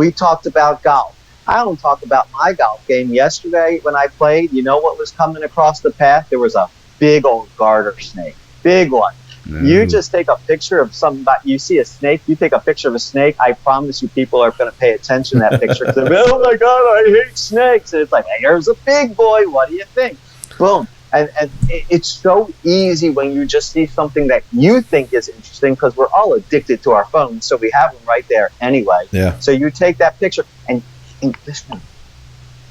we talked about golf. I don't talk about my golf game. Yesterday when I played, you know what was coming across the path? There was a big old garter snake. Big one. You just take a picture of you see a snake, you take a picture of a snake, I promise you people are going to pay attention to that picture. Oh my God, I hate snakes. And it's like, hey, here's a big boy. What do you think? Boom. And it's so easy when you just see something that you think is interesting, because we're all addicted to our phones, so we have them right there anyway. Yeah. So you take that picture, and listen,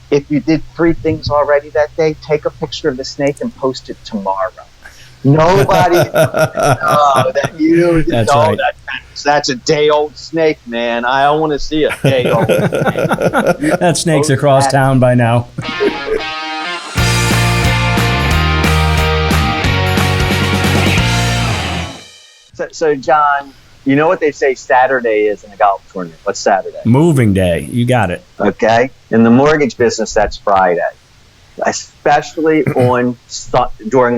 if you did 3 things already that day, take a picture of the snake and post it tomorrow. Nobody that's a day-old snake, man. I don't want to see a day-old snake. That snake's across town by now. So, John, you know what they say Saturday is in a golf tournament? What's Saturday? Moving day. You got it. Okay. In the mortgage business, that's Friday, especially during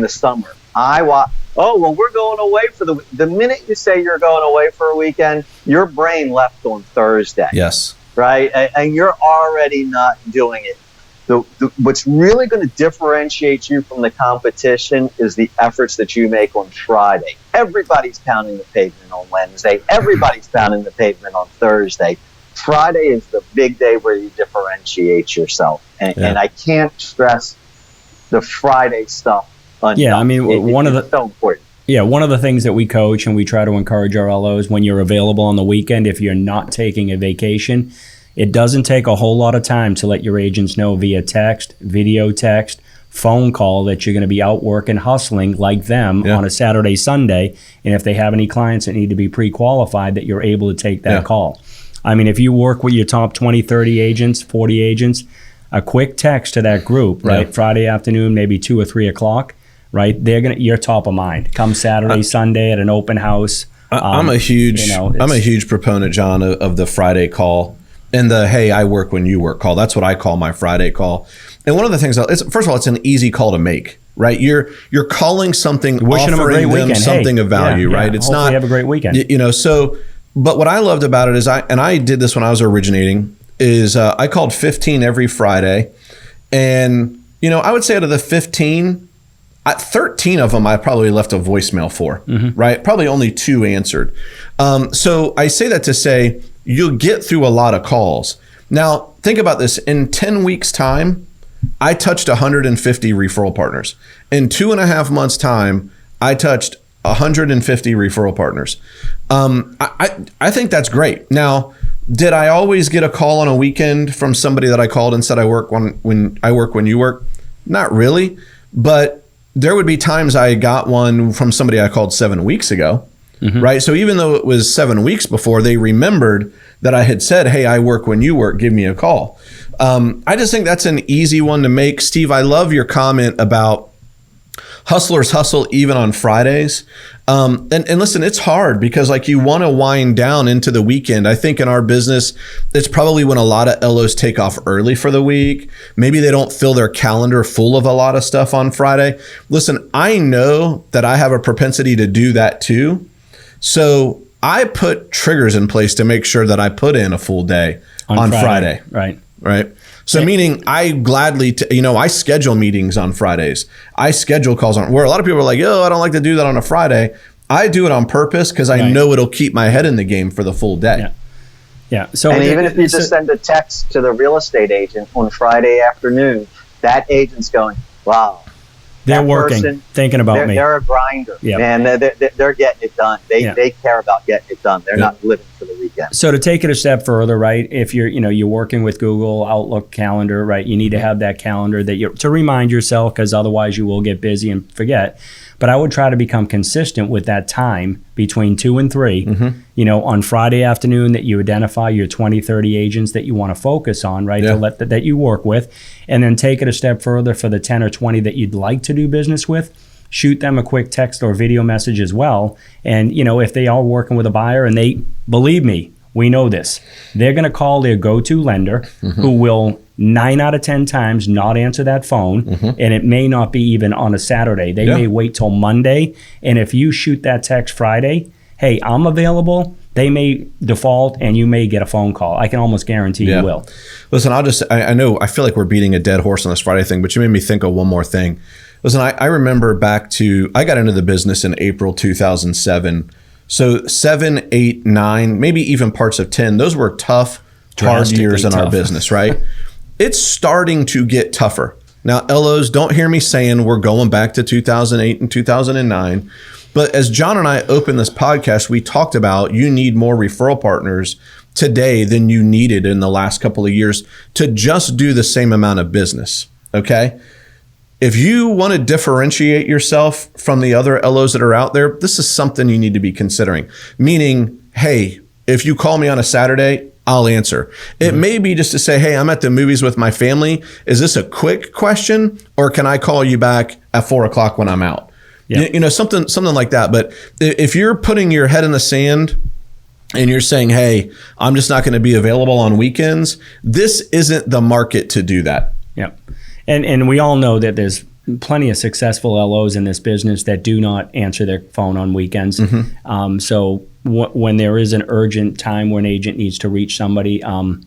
the summer. We're going away for the minute you say you're going away for a weekend, your brain left on Thursday. Yes. Right? And you're already not doing it. What's really going to differentiate you from the competition is the efforts that you make on Friday. Everybody's pounding the pavement on Wednesday. Everybody's pounding the pavement on Thursday. Friday is the big day where you differentiate yourself. And I can't stress the Friday stuff enough. Yeah, I mean, it's so important. Yeah, one of the things that we coach and we try to encourage our LOs, when you're available on the weekend, if you're not taking a vacation, it doesn't take a whole lot of time to let your agents know via text, video text, phone call that you're going to be out working, hustling like them on a Saturday, Sunday. And if they have any clients that need to be pre-qualified, that you're able to take that call. I mean, if you work with your top 20, 30 agents, 40 agents, a quick text to that group, right? Friday afternoon, maybe 2 or 3 o'clock, right? You're top of mind. Come Saturday, Sunday at an open house. I'm a huge proponent, John, of the Friday call. And the, hey, I work when you work call. That's what I call my Friday call. And one of the things, first of all, it's an easy call to make, right? You're calling something, offering them something of value, right? It's not, have a great weekend. But what I loved about it is I did this when I was originating, is I called 15 every Friday. And, I would say out of the 15, 13 of them I probably left a voicemail for, right? Probably only 2 answered. So I say that to say, you'll get through a lot of calls. Now, think about this. In 10 weeks' time, I touched 150 referral partners. In 2.5 months' time, I touched 150 referral partners. I think that's great. Now, did I always get a call on a weekend from somebody that I called and said, I work when you work? Not really. But there would be times I got one from somebody I called 7 weeks ago. Right. So even though it was 7 weeks before, they remembered that I had said, hey, I work when you work, give me a call. I just think that's an easy one to make. Steve, I love your comment about hustlers hustle even on Fridays. And listen, it's hard because you want to wind down into the weekend. I think in our business, it's probably when a lot of LOs take off early for the week. Maybe they don't fill their calendar full of a lot of stuff on Friday. Listen, I know that I have a propensity to do that too. So I put triggers in place to make sure that I put in a full day on Friday. Right. So meaning I gladly, I schedule meetings on Fridays. I schedule calls where a lot of people are like, I don't like to do that on a Friday. I do it on purpose because I know it'll keep my head in the game for the full day. Yeah. So even if you just send a text to the real estate agent on Friday afternoon, that agent's going, wow. They're working, thinking about me. They're a grinder, man. They're getting it done. They care about getting it done. They're not living for the weekend. So to take it a step further, right? If you're working with Google Outlook calendar, right? You need to have that calendar to remind yourself, because otherwise you will get busy and forget. But I would try to become consistent with that time between 2 and 3, on Friday afternoon, that you identify your 20, 30 agents that you want to focus on, right? That you work with, and then take it a step further for the 10 or 20 that you'd like to do business with. Shoot them a quick text or video message as well. And, if they are working with a buyer, and believe me, we know this, they're going to call their go-to lender who will 9 out of 10 times not answer that phone. And it may not be even on a Saturday. They may wait till Monday. And if you shoot that text Friday, hey, I'm available, they may default and you may get a phone call. I can almost guarantee you will. Listen, I know, I feel like we're beating a dead horse on this Friday thing, but you made me think of one more thing. Listen, I remember I got into the business in April 2007. So 7, 8, 9, maybe even parts of 10, those were tough, hard years in our business, right? It's starting to get tougher. Now, LOs, don't hear me saying we're going back to 2008 and 2009. But as John and I opened this podcast, we talked about you need more referral partners today than you needed in the last couple of years to just do the same amount of business, okay? If you want to differentiate yourself from the other LOs that are out there, this is something you need to be considering. Meaning, hey, if you call me on a Saturday, I'll answer. It may be just to say, hey, I'm at the movies with my family. Is this a quick question, or can I call you back at 4 o'clock when I'm out? You know, something like that. But if you're putting your head in the sand and you're saying, hey, I'm just not going to be available on weekends, this isn't the market to do that. Yep. And we all know that there's plenty of successful LOs in this business that do not answer their phone on weekends. So when there is an urgent time where an agent needs to reach somebody, and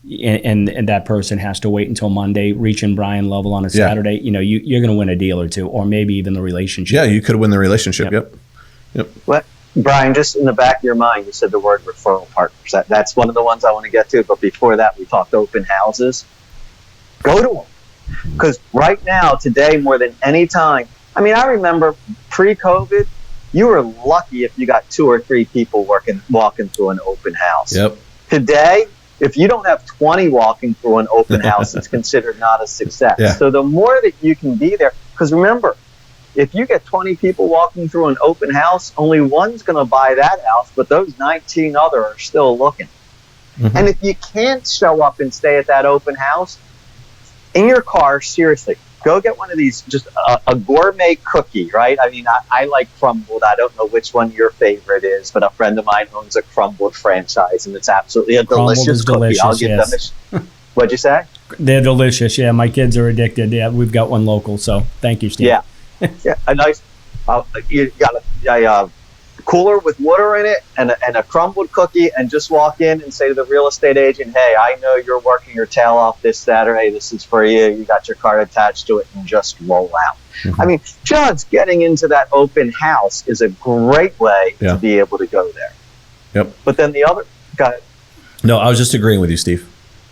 that person has to wait until Monday, reaching Bryan level on a Saturday, you know, you're going to win a deal or two, or maybe even the relationship. Yeah, you could win the relationship. Yep. What, Bryan, just in the back of your mind, you said the word referral partners. That's one of the ones I want to get to. But before that, we talked open houses. Go to them. Because right now, today, more than any time, I mean, I remember pre-COVID, you were lucky if you got 2 or 3 people walking through an open house. Yep. Today, if you don't have 20 walking through an open house, it's considered not a success. Yeah. So the more that you can be there, because remember, if you get 20 people walking through an open house, only one's going to buy that house, but those 19 other are still looking. And if you can't show up and stay at that open house, in your car, seriously, go get one of these, just a gourmet cookie, right? I mean, I like crumbled. I don't know which one your favorite is, but a friend of mine owns a crumbled franchise, and it's absolutely a delicious cookie. Delicious, I'll give them What'd you say? They're delicious. Yeah, my kids are addicted. Yeah, we've got one local, so thank you, Steve. Yeah, a nice, you got a cooler with water in it and a crumbled cookie, and just walk in and say to the real estate agent, hey, I know you're working your tail off this Saturday. This is for you. You got your card attached to it, and just roll out. I mean, just getting into that open house is a great way to be able to go there. Yep. But then the other, go ahead. No, I was just agreeing with you, Steve.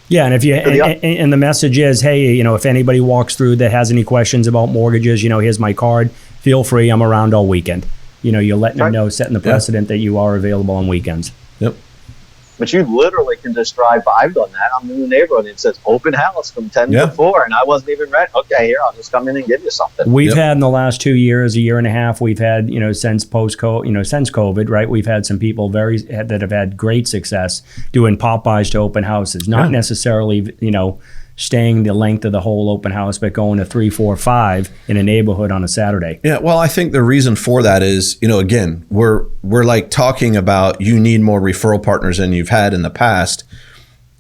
Yeah, and if you and the message is, hey, you know, if anybody walks through that has any questions about mortgages, you know, here's my card. Feel free. I'm around all weekend. You know, you're letting them know, setting the precedent that you are available on weekends. Yep. But you literally can just drive by. I've done that. I'm in the neighborhood, and it says open house from 10 to 4, and I wasn't even ready. Okay, here, I'll just come in and give you something. We've had in the last 2 years, a year and a half, we've had, you know, since COVID, right? We've had some people that have had great success doing pop-bys to open houses, not necessarily, you know, staying the length of the whole open house, but going to 3, 4, 5 in a neighborhood on a Saturday. Yeah, well, I think the reason for that is, you know, again, we're like talking about you need more referral partners than you've had in the past.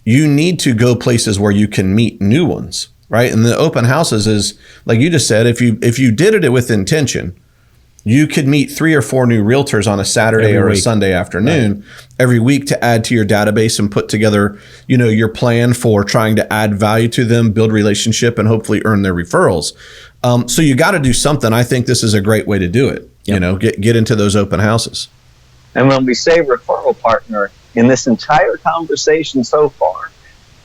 You need to go places where you can meet new ones, right? And the open houses is, like you just said, if you did it with intention, you could meet 3 or 4 new realtors on a Saturday or a Sunday afternoon every week to add to your database and put together, you know, your plan for trying to add value to them, build relationship, and hopefully earn their referrals. So you got to do something. I think this is a great way to do it. You know, get into those open houses. And when we say referral partner, in this entire conversation so far,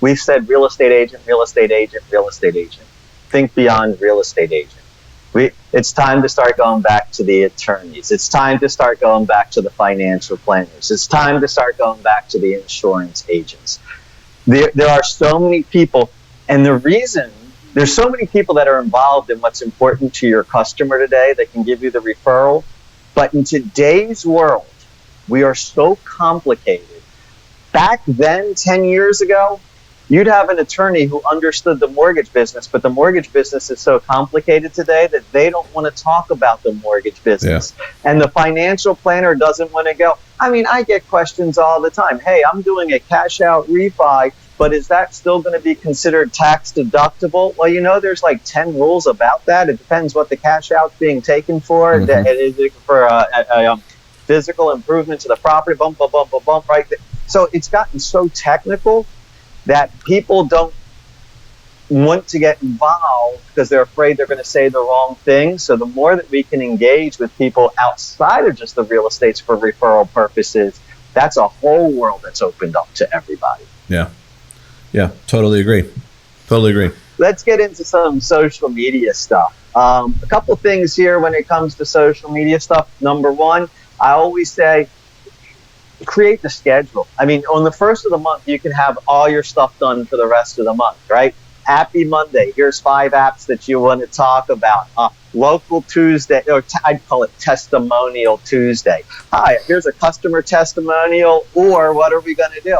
we've said real estate agent, real estate agent, real estate agent. Think beyond real estate agent. It's time to start going back to the attorneys. It's time to start going back to the financial planners. It's time to start going back to the insurance agents. There are so many people, and the reason there's so many people that are involved in what's important to your customer today that can give you the referral. But in today's world, we are so complicated. Back then, 10 years ago, you'd have an attorney who understood the mortgage business, but the mortgage business is so complicated today that they don't want to talk about the mortgage business. And the financial planner doesn't want to go. I mean, I get questions all the time. Hey, I'm doing a cash out refi, but is that still going to be considered tax deductible? Well, you know, there's like 10 rules about that. It depends what the cash out's being taken for. Is it for physical improvement to the property, bump, bump, bump, bump, bump, right? So it's gotten so technical that people don't want to get involved because they're afraid they're going to say the wrong thing. So the more that we can engage with people outside of just the real estates for referral purposes, that's a whole world that's opened up to everybody. Yeah. Yeah, totally agree. Let's get into some social media stuff. A couple things here when it comes to social media stuff. Number one, I always say, create the schedule. I mean, on the first of the month, you can have all your stuff done for the rest of the month, right? Happy Monday. Here's 5 apps that you want to talk about. Local Tuesday, or I'd call it Testimonial Tuesday. Hi, here's a customer testimonial, or what are we going to do?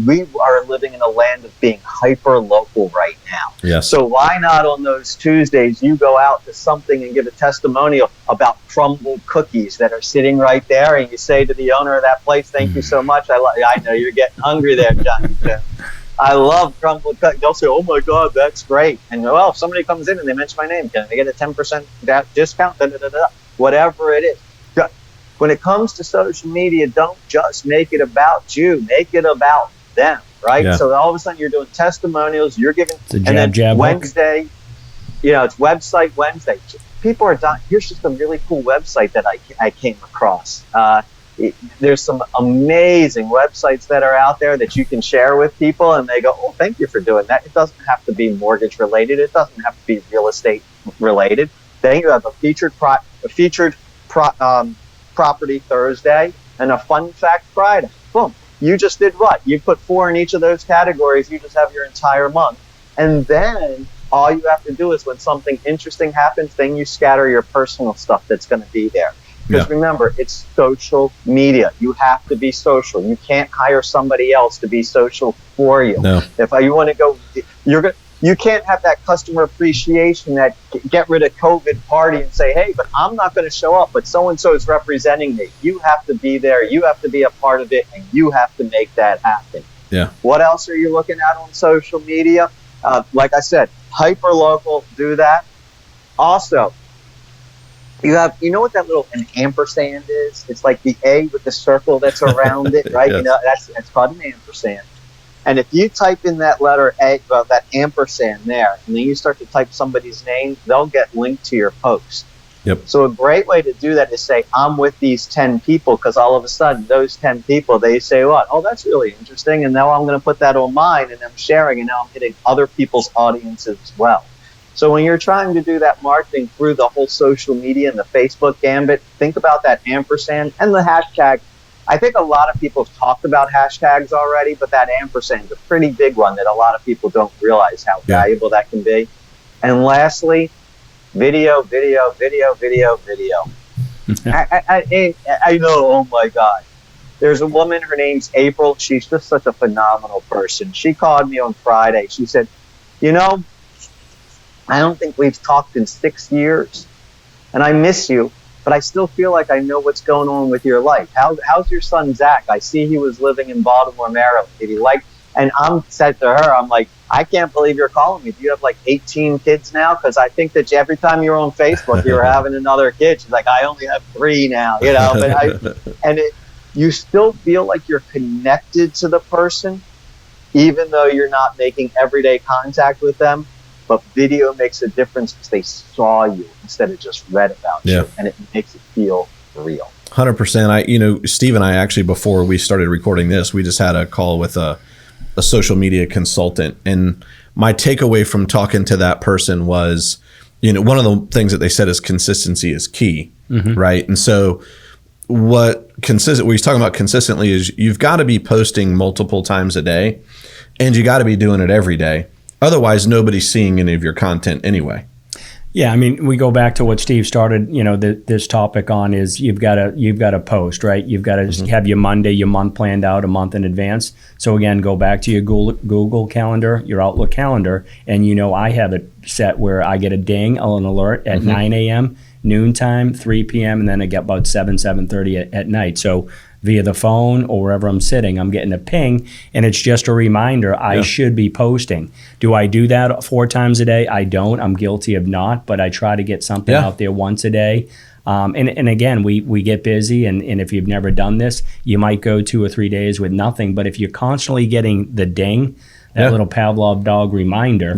We are living in a land of being hyper local right now. Yes. So why not on those Tuesdays you go out to something and give a testimonial about crumbled cookies that are sitting right there, and you say to the owner of that place, "Thank you so much. I know you're getting hungry there, John. I love crumbled cookies." They'll say, "Oh my God, that's great." And well, if somebody comes in and they mention my name, can they get a 10% discount? Whatever it is. When it comes to social media, don't just make it about you. Make it about them, right? Yeah. So all of a sudden you're doing testimonials, you're giving, and then Wednesday, it's Website Wednesday. People are dying. Here's just a really cool website that I came across. There's some amazing websites that are out there that you can share with people, and they go, "Oh, thank you for doing that." It doesn't have to be mortgage related. It doesn't have to be real estate related. Then you have a featured property Thursday and a fun fact Friday. Boom. You just did what? You put 4 in each of those categories. You just have your entire month. And then all you have to do is when something interesting happens, then you scatter your personal stuff that's going to be there. Because remember, it's social media. You have to be social. You can't hire somebody else to be social for you. No. If you want to go, you can't have that customer appreciation, that get rid of COVID party and say, "Hey, but I'm not going to show up, but so-and-so is representing me." You have to be there. You have to be a part of it, and you have to make that happen. Yeah. What else are you looking at on social media? Like I said, hyper local, do that. Also, you know what that little an ampersand is? It's like the A with the circle that's around it, right? Yes. You know, that's called an ampersand. And if you type in that letter A, that ampersand there, and then you start to type somebody's name, they'll get linked to your post. Yep. So a great way to do that is say, "I'm with these 10 people," because all of a sudden those 10 people, they say, "What? Oh, that's really interesting. And now I'm going to put that on mine, and I'm sharing, and now I'm hitting other people's audiences as well." So when you're trying to do that marketing through the whole social media and the Facebook gambit, think about that ampersand and the hashtag. I think a lot of people have talked about hashtags already, but that ampersand is a pretty big one that a lot of people don't realize how valuable that can be. And lastly, video. I know, oh my God. There's a woman, her name's April. She's just such a phenomenal person. She called me on Friday. She said, "I don't think we've talked in 6 years, and I miss you, but I still feel like I know what's going on with your life. How's your son, Zach? I see he was living in Baltimore, Maryland. Did he like?" And I'm said to her, I'm like, "I can't believe you're calling me. Do you have like 18 kids now? Because I think that every time you're on Facebook, you're having another kid." She's like, "I only have 3 now, But you still feel like you're connected to the person, even though you're not making everyday contact with them. But video makes a difference because they saw you instead of just read about you, and it makes it feel real." 100%. Steve and I actually, before we started recording this, we just had a call with a social media consultant, and my takeaway from talking to that person was, one of the things that they said is consistency is key, right? And so what he's talking about consistently is you've got to be posting multiple times a day, and you got to be doing it every day. Otherwise, nobody's seeing any of your content anyway. Yeah, I mean, we go back to what Steve started, this topic on is you've got to post, right? You've got to have your month planned out a month in advance. So again, go back to your Google calendar, your Outlook calendar, and I have it set where I get a ding, an alert at 9 a.m., noontime, 3 p.m., and then I get about 7:30 at night. So via the phone or wherever I'm sitting, I'm getting a ping, and it's just a reminder I should be posting. Do I do that 4 times a day? I don't. I'm guilty of not, but I try to get something out there once a day. And again, we get busy, and if you've never done this, you might go 2 or 3 days with nothing. But if you're constantly getting the ding, that little Pavlov dog reminder,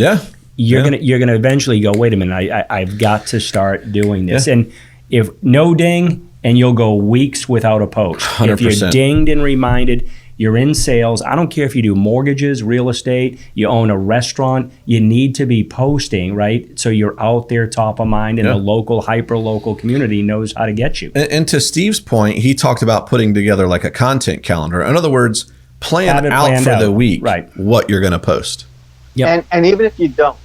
you're gonna eventually go, wait a minute, I've got to start doing this. And if no ding, and you'll go weeks without a post. 100%. If you're dinged and reminded, you're in sales. I don't care if you do mortgages, real estate, you own a restaurant, you need to be posting, right? So you're out there top of mind, and the local, hyper-local community knows how to get you. And to Steve's point, he talked about putting together like a content calendar. In other words, plan out for the week what you're going to post. Yep. And even if you don't,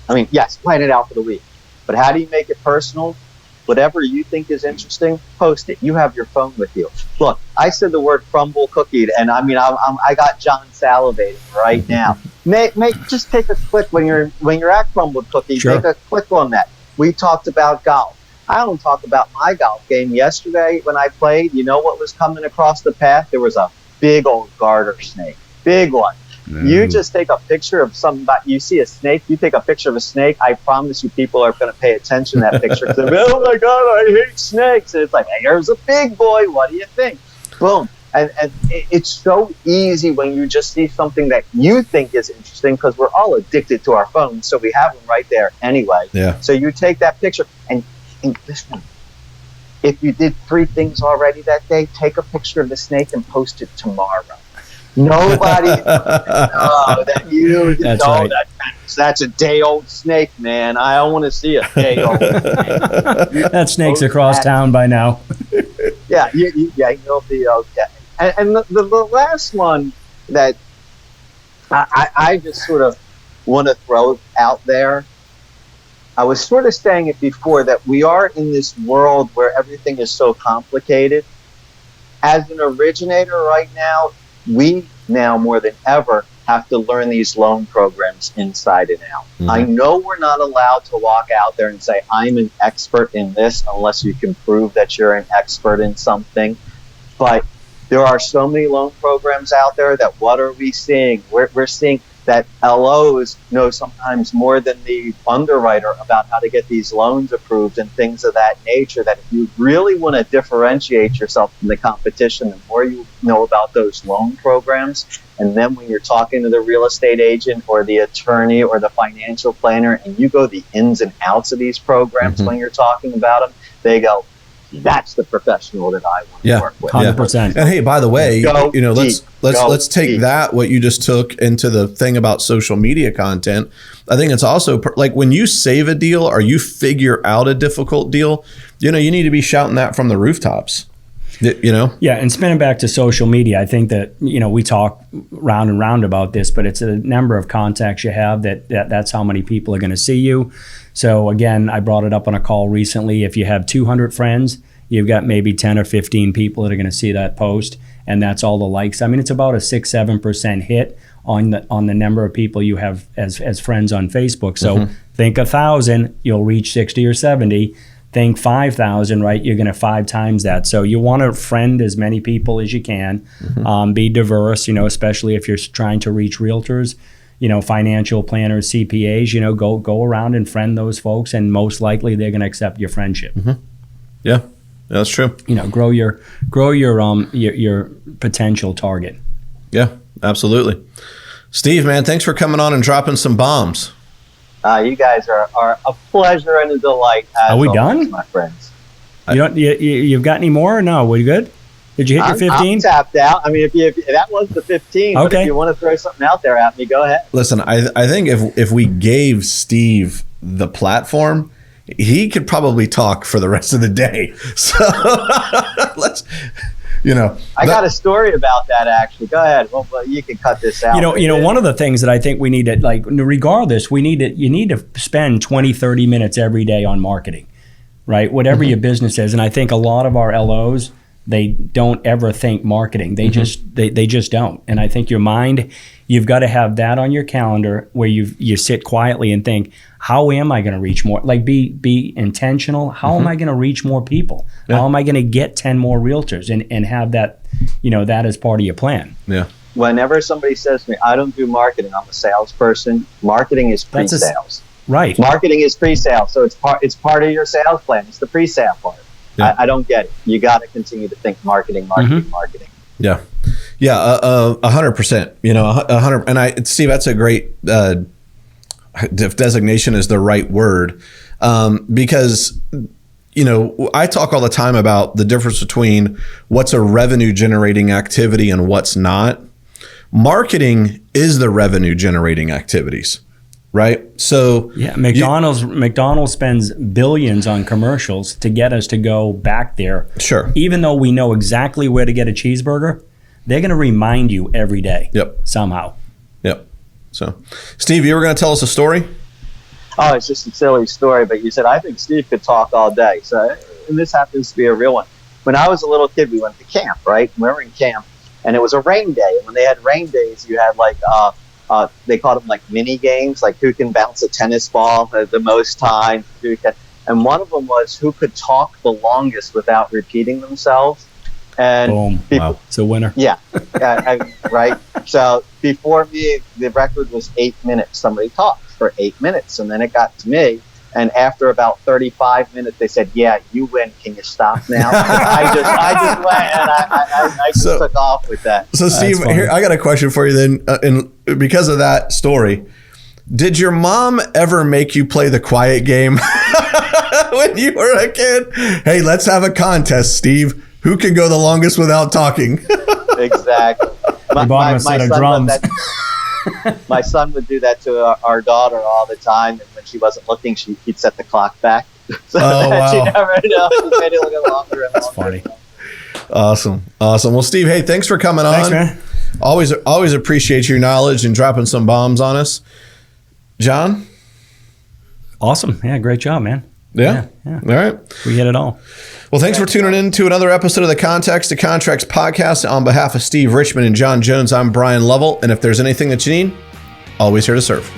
I mean, yes, plan it out for the week. But how do you make it personal? Whatever you think is interesting, post it. You have your phone with you. Look, I said the word crumble cookie, and I mean, I got John salivating right now. Just take a click when you're at crumbled cookie. Take a click on that. We talked about golf. I only talked about my golf game yesterday when I played. You know what was coming across the path? There was a big old garter snake, big one. You just take a picture of somebody, you see a snake, you take a picture of a snake, I promise you people are going to pay attention to that picture. Because oh my God, I hate snakes. And it's like, hey, here's a big boy. What do you think? Boom. And it's so easy when you just see something that you think is interesting, because we're all addicted to our phones. So we have them right there anyway. Yeah. So you take that picture and listen, if you did 3 things already that day, take a picture of the snake and post it tomorrow. Nobody that's a day-old snake, man. I don't want to see a day-old snake. That snake's across town by now. You'll be okay. And the last one that I just sort of want to throw out there, I was sort of saying it before, that we are in this world where everything is so complicated. As an originator right now, we now more than ever have to learn these loan programs inside and out. Mm-hmm. I know we're not allowed to walk out there and say, I'm an expert in this, unless you can prove that you're an expert in something. But there are so many loan programs out there that what are we seeing? We're seeing that LOs know sometimes more than the underwriter about how to get these loans approved and things of that nature, that if you really want to differentiate yourself from the competition, the more you know about those loan programs. And then when you're talking to the real estate agent or the attorney or the financial planner, and you go the ins and outs of these programs when you're talking about them, they go, that's the professional that I want to work with. 100%. And hey, by the way, let's take that, what you just took, into the thing about social media content. I think it's also like when you save a deal or you figure out a difficult deal, you need to be shouting that from the rooftops. Yeah, and spinning back to social media, I think that we talk round and round about this, but it's a number of contacts you have that's how many people are going to see you. So again, I brought it up on a call recently. If you have 200 friends, you've got maybe 10 or 15 people that are going to see that post, and that's all the likes. I mean, it's about a 6-7% hit on the number of people you have as friends on Facebook. So think 1,000, you'll reach 60 or 70. Think 5,000, right? You're going to 5 times that. So you want to friend as many people as you can. Be diverse, especially if you're trying to reach realtors, financial planners, CPAs. Go around and friend those folks, and most likely they're going to accept your friendship. Yeah, that's true. Grow your potential target. Yeah, absolutely. Steve, man, thanks for coming on and dropping some bombs. You guys are a pleasure and a delight. Are we done, my friends? You've got any more? Or no, we good? Did you hit your 15? I'm tapped out. I mean, if that was the 15, but if you want to throw something out there at me, go ahead. Listen, I think if we gave Steve the platform, he could probably talk for the rest of the day. So let's. I got a story about that, actually. Go ahead. Well, you can cut this out. One of the things that I think we need to, regardless, you need to spend 20, 30 minutes every day on marketing, right? Whatever your business is. And I think a lot of our LOs, they don't ever think marketing. They just don't. And I think your mind, you've got to have that on your calendar where you sit quietly and think, how am I going to reach more? Be intentional. How am I going to reach more people? Yeah. How am I going to get 10 more realtors and have that, that as part of your plan? Yeah. Whenever somebody says to me, I don't do marketing, I'm a salesperson. Marketing is pre-sales. Right. Marketing is pre-sales. So it's part of your sales plan. It's the pre-sale part. Yeah. I don't get it. You got to continue to think marketing. Yeah. Yeah. 100%, 100. And Steve, that's a great, if designation is the right word, because, I talk all the time about the difference between what's a revenue generating activity and what's not. Marketing is the revenue generating activities, right? So yeah, McDonald's spends billions on commercials to get us to go back there. Sure. Even though we know exactly where to get a cheeseburger, they're going to remind you every day. Yep. Somehow. Yep. So, Steve, you were going to tell us a story? Oh, it's just a silly story, but you said, I think Steve could talk all day. So, and this happens to be a real one. When I was a little kid, we went to camp, right? We were in camp, and it was a rain day. And when they had rain days, you had like, they called them like mini games, like who can bounce a tennis ball the most time. And one of them was who could talk the longest without repeating themselves. And boom. Wow. It's a winner. Yeah. Right. So before me, the record was 8 minutes. Somebody talked for 8 minutes, and then it got to me. And after about 35 minutes, they said, "Yeah, you win. Can you stop now?" I just went and I just took off with that. So, Steve, here I got a question for you. Then, and because of that story, did your mom ever make you play the quiet game when you were a kid? Hey, let's have a contest, Steve. Who can go the longest without talking? Exactly. My son would do that to our daughter all the time, and when she wasn't looking, he'd set the clock back. So that she never She made it look longer and That's longer. funny. Awesome. Well, Steve, hey, thanks for coming on. Thanks, man. Always appreciate your knowledge and dropping some bombs on us. John? Awesome. Yeah, great job, man. Yeah. Yeah. All right. We hit it all. Well, thanks for tuning in to another episode of the Context to Contracts podcast. On behalf of Steve Richman and John Jones, I'm Bryan Lovell. And if there's anything that you need, always here to serve.